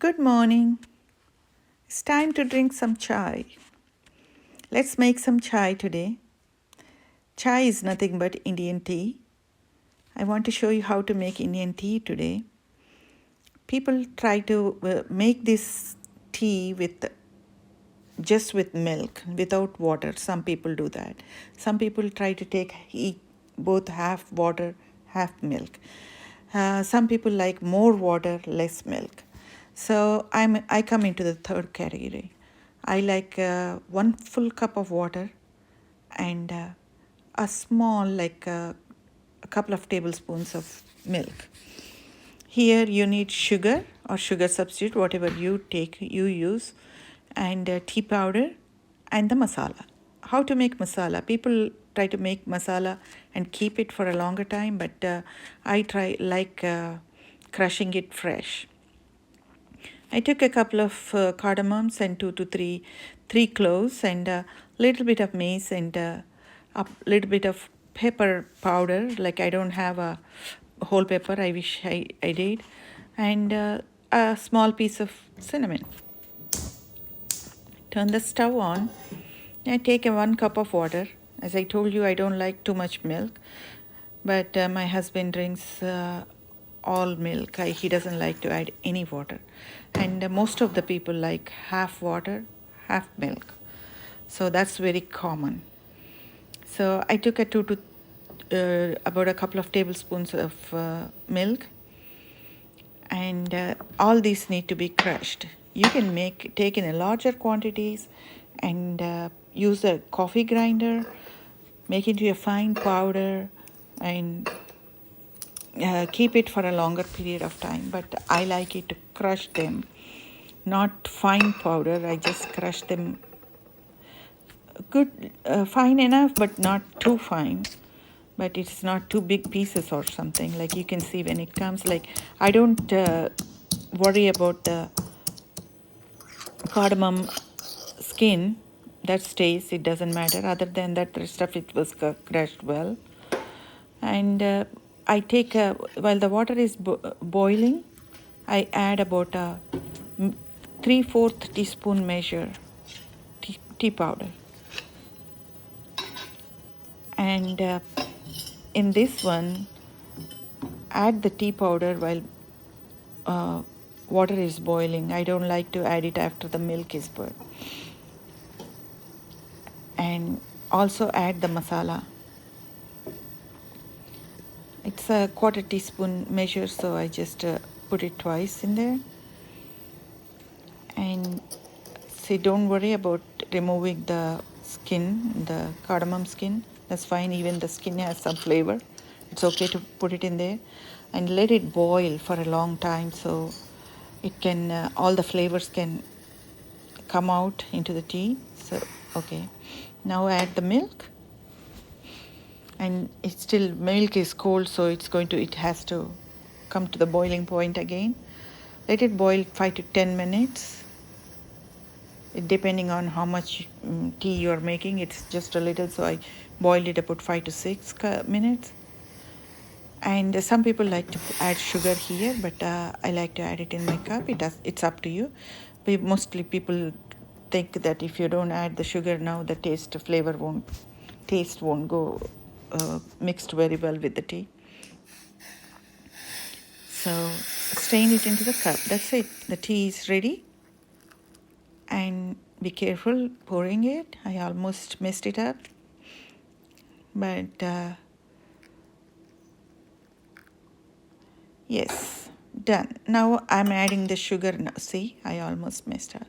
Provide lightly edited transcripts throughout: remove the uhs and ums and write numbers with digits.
Good morning. It's time to drink some chai. Let's make some chai today. Chai is nothing but Indian tea. I want to show you how to make Indian tea today. People try to make this tea just with milk, without water. Some people do that. Some people try to eat both half water, half milk. Some people like more water, less milk. So I come into the third category. I like 1 full cup of water and a small, a couple of tablespoons of milk. Here you need sugar or sugar substitute, whatever you use, and tea powder and the masala. How to make masala? People try to make masala and keep it for a longer time, but I crushing it fresh. I took a couple of cardamoms and three cloves and a little bit of mace and a little bit of pepper powder. Like I don't have a whole pepper, I wish I did, and a small piece of cinnamon. Turn the stove on. I take 1 cup of water. As I told you, I don't like too much milk, but my husband drinks all milk. He doesn't like to add any water, and most of the people like half water, half milk. So that's very common. So I took about a couple of tablespoons of milk, and all these need to be crushed. You can take in a larger quantities and use a coffee grinder, make it into a fine powder, and keep it for a longer period of time. But I like it to crush them, not fine powder. I just crush them good, fine enough, but not too fine. But it's not too big pieces or something. Like you can see when it comes, like I don't worry about the cardamom skin that stays. It doesn't matter. Other than that, the rest of it was crushed well. And I take while the water is boiling, I add about a 3/4 teaspoon measure tea powder, and in this one, add the tea powder while water is boiling. I don't like to add it after the milk is boiled. And also add the masala. It's a 1/4 teaspoon measure, so I just put it twice in there. And see, don't worry about removing the skin, the cardamom skin. That's fine. Even the skin has some flavor. It's okay to put it in there and let it boil for a long time, so it can all the flavors can come out into the tea. So okay, now add the milk, and it's still milk is cold, so it has to come to the boiling point again. Let it boil 5 to 10 minutes, depending on how much tea you are making. It's just a little, so I boiled it about 5 to 6 minutes. And some people like to add sugar here, but I like to add it in my cup. It's up to you. But mostly people think that if you don't add the sugar now, the taste won't go mixed very well with the tea. So strain it into the cup. That's it. The tea is ready. And be careful pouring it. I almost messed it up. But yes, done. Now I'm adding the sugar. Now, see, I almost messed up.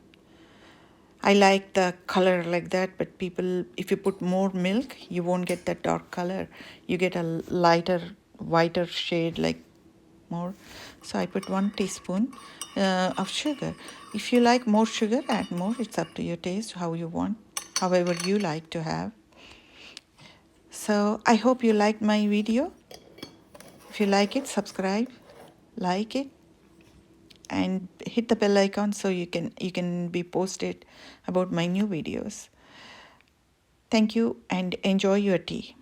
I like the color like that, but people, if you put more milk, you won't get that dark color. You get a lighter, whiter shade, like more. So I put 1 teaspoon of sugar. If you like more sugar, add more. It's up to your taste, how you want, however you like to have. So I hope you liked my video. If you like it, subscribe, like it, and hit the bell icon so you can be posted about my new videos. Thank you and enjoy your tea.